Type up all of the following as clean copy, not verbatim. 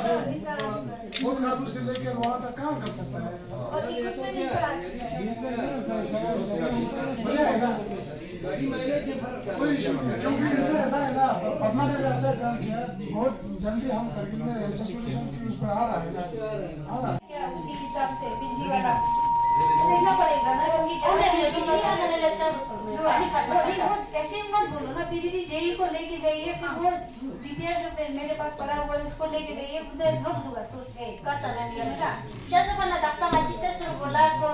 बहुत खातू से लेकर वहाँ तक काम कर सकता है। कोई इशू नहीं, क्योंकि इसमें ऐसा है ना, पटना ने भी अच्छा काम किया, बहुत जल्दी हम करगिल में सब्सक्रिप्शन की उस पर आ रहा है उसी हिसाब से बिजली वाला देना पड़ेगा ना, क्योंकि ऐसे मत बोलो ना, फिर भी जेई को लेके जाइए, फिर वो डीपीआर जो मेरे पास पड़ा हुआ है उसको लेके जाइए, मुझे झोंक दूंगा तो उसके का समय दिया ना जब बना दफ्तर मस्जिद से बोला को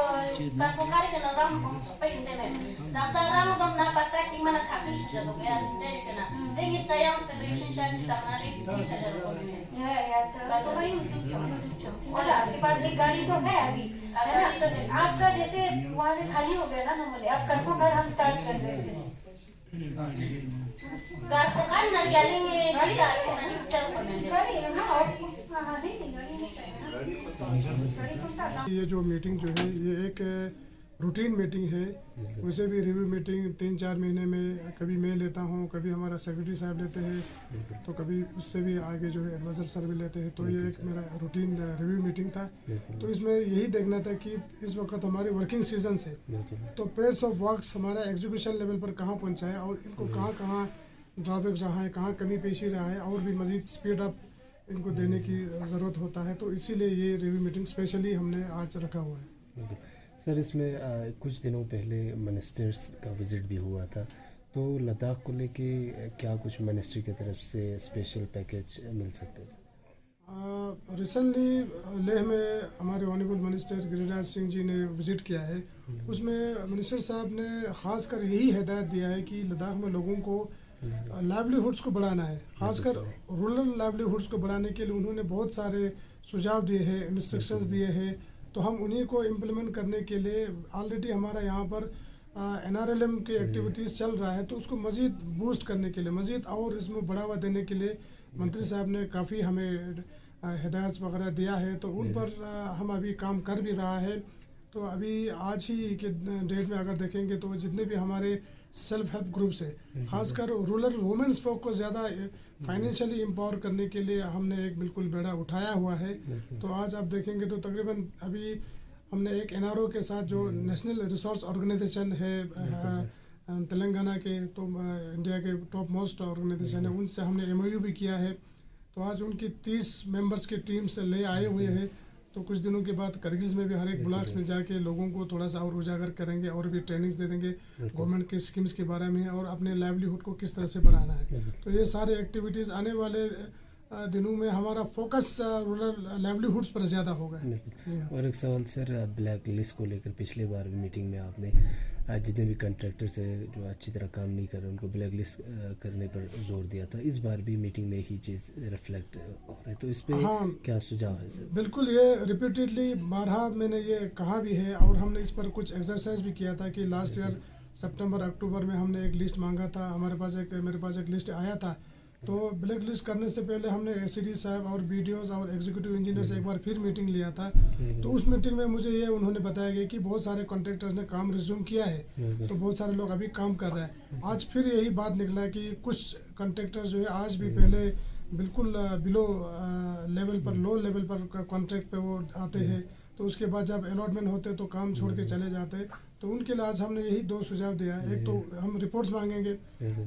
पुकार के ना राम को पहले में दफ्तर राम को ना पक्का चिमना खापी से जो गया सिंदे के ना देंगे तयां से रिलेशनशिप की तरह नहीं ठीक है है यार तो वही और आपके पास एक गाड़ी तो है अभी, आपका जैसे वहाँ से खाली हो गया ना नॉर्मली, आप कंफर्म घर हम स्टार्ट कर रहे हैं। ये जो मीटिंग जो है ये एक रूटीन मीटिंग है, वैसे भी रिव्यू मीटिंग 3-4 महीने में कभी मैं लेता हूँ, कभी हमारा सेक्रेटरी साहब लेते हैं, तो कभी उससे भी आगे जो है एडवाइजर सर भी लेते हैं। तो ये एक मेरा रूटीन रिव्यू मीटिंग था। तो इसमें यही देखना था कि इस वक्त हमारे वर्किंग सीजन है, तो पेस ऑफ वर्क्स हमारा एग्जीक्यूशन लेवल पर कहाँ पहुँचा है और इनको कहाँ ड्रॉबैक्स रहा है, कहाँ कमी पेशी रहा है, और भी मज़ीद स्पीड अप इनको देने की ज़रूरत होता है। तो इसीलिए ये रिव्यू मीटिंग स्पेशली हमने आज रखा हुआ है। सर, इसमें कुछ दिनों पहले मिनिस्टर्स का विज़िट भी हुआ था, तो लद्दाख को लेके क्या कुछ मिनिस्ट्री की तरफ से स्पेशल पैकेज मिल सकते हैं? रिसेंटली लेह में हमारे ऑनरेबल मिनिस्टर गिरिराज सिंह जी ने विज़िट किया है। उसमें मिनिस्टर साहब ने ख़ासकर यही हिदायत दिया है कि लद्दाख में लोगों को लाइवलीहुड्स को बढ़ाना है, खासकर रूरल लाइवलीहुड्स को बढ़ाने के लिए उन्होंने बहुत सारे सुझाव दिए हैं, इंस्ट्रक्शंस दिए हैं। तो हम उन्हीं को इम्प्लीमेंट करने के लिए ऑलरेडी हमारा यहाँ पर NRLM की एक्टिविटीज़ चल रहा है, तो उसको मज़ीद बूस्ट करने के लिए, मज़ीद और इसमें बढ़ावा देने के लिए मंत्री साहब ने काफ़ी हमें हिदायत वगैरह दिया है। तो उन पर हम अभी काम कर भी रहा है। तो अभी आज ही के डेट में अगर देखेंगे तो जितने भी हमारे सेल्फ हेल्प ग्रुप्स है, खासकर रूरल वुमेन्स folk को ज़्यादा फाइनेंशियली एम्पावर करने के लिए हमने एक बिल्कुल बेड़ा उठाया हुआ है। तो आज आप देखेंगे तो तकरीबन अभी हमने एक NRO के साथ जो नेशनल रिसोर्स ऑर्गेनाइजेशन है तेलंगाना के, तो इंडिया के टॉप मोस्ट ऑर्गेनाइजेशन है, उनसे हमने MOU भी किया है। तो आज उनकी 30 मेंबर्स की टीम से ले आए हुए हैं। तो कुछ दिनों के बाद करगिल में भी हर एक ब्लॉक्स में जाके लोगों को थोड़ा सा और उजागर करेंगे और भी ट्रेनिंग्स दे देंगे गवर्नमेंट के स्कीम्स के बारे में और अपने लाइवलीहुड को किस तरह से बढ़ाना है। तो ये सारे एक्टिविटीज़ आने वाले दिनों में हमारा फोकस रूरल लाइवलीहुड्स पर ज़्यादा होगा। और एक सवाल सर, ब्लैक लिस्ट को लेकर पिछले बार भी मीटिंग में आपने जितने भी कॉन्ट्रैक्टर्स है जो अच्छी तरह काम नहीं कर रहे उनको ब्लैक लिस्ट करने पर जोर दिया था, इस बार भी मीटिंग में ही चीज़ रिफ्लेक्ट हो रही है, तो इस पर क्या सुझाव है सर? बिल्कुल, ये रिपीटेडली बारहा मैंने ये कहा भी है और हमने इस पर कुछ एक्सरसाइज भी किया था कि लास्ट ईयर सितंबर-अक्टूबर में हमने एक लिस्ट मांगा था, मेरे पास एक लिस्ट आया था। तो ब्लैक लिस्ट करने से पहले हमने ACD साहब और BDOs और एग्जीक्यूटिव इंजीनियर से एक बार फिर मीटिंग लिया था। तो उस मीटिंग में मुझे ये उन्होंने बताया गया कि बहुत सारे कॉन्ट्रैक्टर्स ने काम रिज्यूम किया है, तो बहुत सारे लोग अभी काम कर रहे हैं। आज फिर यही बात निकला कि कुछ कॉन्ट्रैक्टर्स जो है आज भी पहले बिल्कुल बिलो लेवल पर, लो लेवल पर कॉन्ट्रैक्ट पे वो आते हैं, तो उसके बाद जब अलॉटमेंट होते तो काम छोड़ के चले जाते हैं। तो उनके लिए आज हमने यही 2 सुझाव दिया है। एक तो हम रिपोर्ट्स मांगेंगे,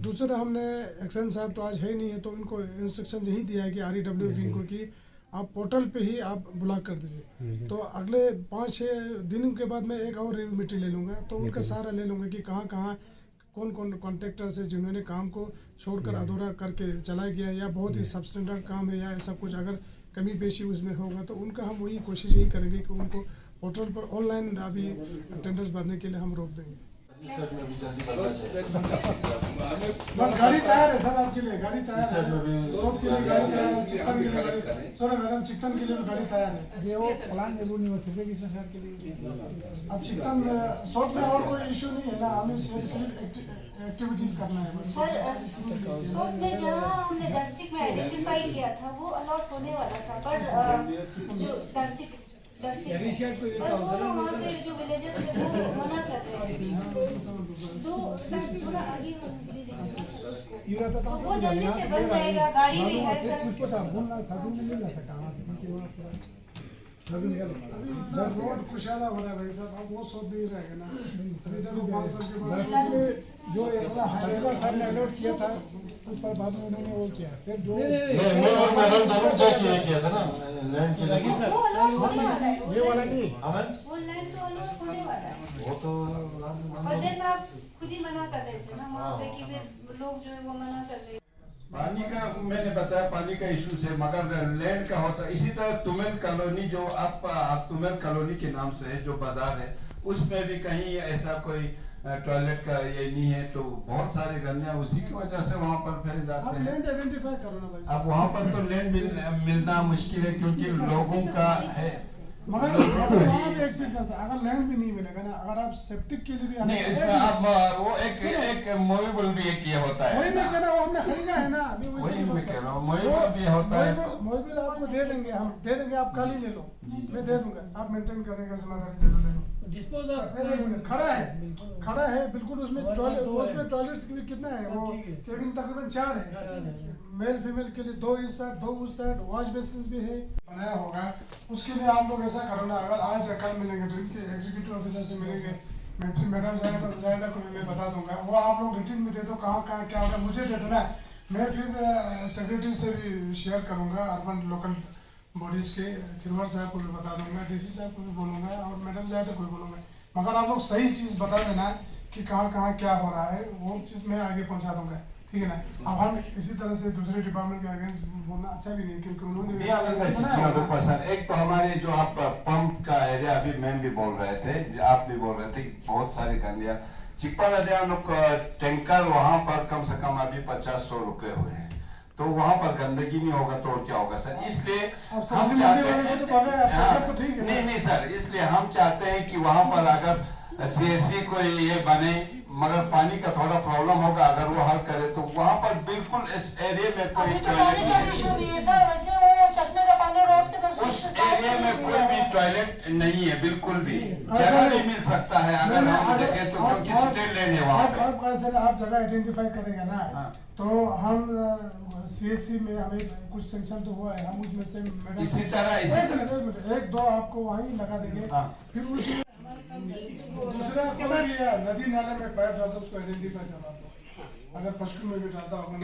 दूसरा हमने एक्शन साहब तो आज है नहीं है, तो उनको इंस्ट्रक्शन यही दिया है कि REW विंग को कि आप पोर्टल पे ही आप ब्लॉक कर दीजिए। तो अगले 5-6 दिनों के बाद मैं एक और रिव्यू मीटिंग ले लूँगा, तो उनका सहारा ले लूँगा कि कहाँ कौन कॉन्ट्रैक्टर्स है जिन्होंने काम को छोड़कर अधूरा करके चला गया या बहुत ही सबस्टैंडर्ड काम है या ऐसा कुछ अगर कमी पेशी उसमें होगा, तो उनका हम वही कोशिश यही करेंगे कि उनको पोर्टल पर ऑनलाइन अभी टेंडर्स भरने के लिए हम रोक देंगे। बस गाड़ी तैयार है सर, आपके लिए गाड़ी तैयार है, सोप के लिए गाड़ी तैयार है, चिकन के लिए गाड़ी, सॉरी मैडम, चिकन के लिए गाड़ी तैयार है। ये वो प्लान जरूर नहीं हो सकेगी सर के लिए। अब चिकन सोप में और कोई इशू नहीं है ना, हमें सिर्फ एक्टिविटीज करना है सर। सोप में जहाँ हमने दर्शिक में आइडेंटिफाई किया था वो अलॉट होने वाला था, पर जो दर्शिक और वो वहाँ पे जो विलेजेस है वो मना कर रहे थे, तो थोड़ा आगे तो वो जल्दी से बन जाएगा, गाड़ी भी है सर। रोड कुशादा हो रहा है भाई साहब, अब वो सब भी रहेगा ना। इधर वो 500 के बाद जो हाईवे सर ने अलॉट किया था उस पर बाद में उन्होंने वो किया, फिर जो मैं और मैडम दोनों किया था ना लैंड के लिए। वो अलॉट होने वाला है, ये वाला नहीं, वो लैंड तो अलॉट होने वाला है। वो तो और दिन आप खुद ही मना कर रहे थे ना वहाँ पे कि फिर लोग जो है वो मना कर रहे हैं। पानी का मैंने बताया, पानी का इशू है, मगर लैंड का होता। इसी तरह तुमेल कॉलोनी जो आप तुमेल कॉलोनी के नाम से है, जो बाजार है, उसमें भी कहीं ऐसा कोई टॉयलेट का ये नहीं है, तो बहुत सारे गंदे उसी की वजह से वहाँ पर फैल जाते हैं। लैंड आइडेंटिफाई करो ना भाई। अब वहाँ पर तो लैंड मिलना मुश्किल है, क्योंकि लोगों का है। मगर वहाँ भी एक चीज करता है, अगर लैंड भी नहीं मिलेगा ना, अगर आप सेप्टिक के लिए भी नहीं, इसमें अब वो एक मोइबल भी एक ये होता है। वही मैं कह रहा हूँ, हमने खरीदा है ना अभी, वही मैं कह रहा हूँ, मोइबल भी होता है। मोइबल आपको दे देंगे, हम दे देंगे, आप कल ही ले लो, मैं दे दूंगा, आप मेंटेन करने का जिम्मेदारी ले लो। डिस्पोज खड़ा है बिल्कुल, उसमें टॉयलेट्स भी कितना है, वो केबिन तकरीबन 4 है, मेल फीमेल के लिए 2 इस साइड 2 उस साइड, वॉश बेसिन भी है बनाया होगा। उसके लिए आप लोग ऐसा करो ना, अगर आज या कल मिलेंगे तो इनके एग्जीक्यूटिव ऑफिसर से मिलेंगे, मैडम जायदा को मैं बता दूंगा, वो आप लोग रिटर्न में दे दो, कहाँ क्या होगा मुझे दे दो ना, मैं फिर सेक्रेटरी से भी शेयर करूंगा, अर्बन लोकल बॉडीज के खिलवाड़ साहब को भी बता दूंगा, डीसी साहब को भी बोलूंगा और मैडम जायदा को भी बोलूंगा, मगर आप लोग सही चीज़ बता देना कि कहाँ क्या हो रहा है, वो चीज़ मैं आगे पहुँचा दूंगा, ठीक है ना। अब हम इसी तरह से दूसरे डिपार्टमेंट के अगेंस्ट बोलना अच्छा भी नहीं, क्योंकि उन्होंने एक तो हमारे जो आप पंप का एरिया, अभी मैम भी बोल रहे थे, आप भी बोल रहे थे, बहुत सारी गंदियां चिप्पा नदियां लोग टैंकर वहां पर कम से कम अभी 50-100 रुके हुए हैं, तो वहां पर गंदगी नहीं होगा तो और क्या होगा सर। इसलिए हम चाहते हैं, नहीं सर, इसलिए हम चाहते हैं कि वहां पर अगर सीएससी को ये बने, मगर पानी का थोड़ा प्रॉब्लम होगा, अगर वो हल करे तो वहाँ पर बिल्कुल इस एरिया में कोई उस एरिया में कोई भी टॉयलेट नहीं है, बिल्कुल भी जगह नहीं मिल सकता है अगर हम देखें तो, क्योंकि स्टेट लैंड है वहाँ पे। आप जगह आइडेंटिफाई करेंगे ना, तो हम सीएससी में हमें कुछ सेंक्शन तो हुआ है, हम उसमें से इसी तरह 1-2 आपको वहीं लगा देंगे, फिर उसमें दूसरा नदी नाले में पाइप डालता उसको आइडेंटिफाई करना, अगर पशु में भी डालता होगा।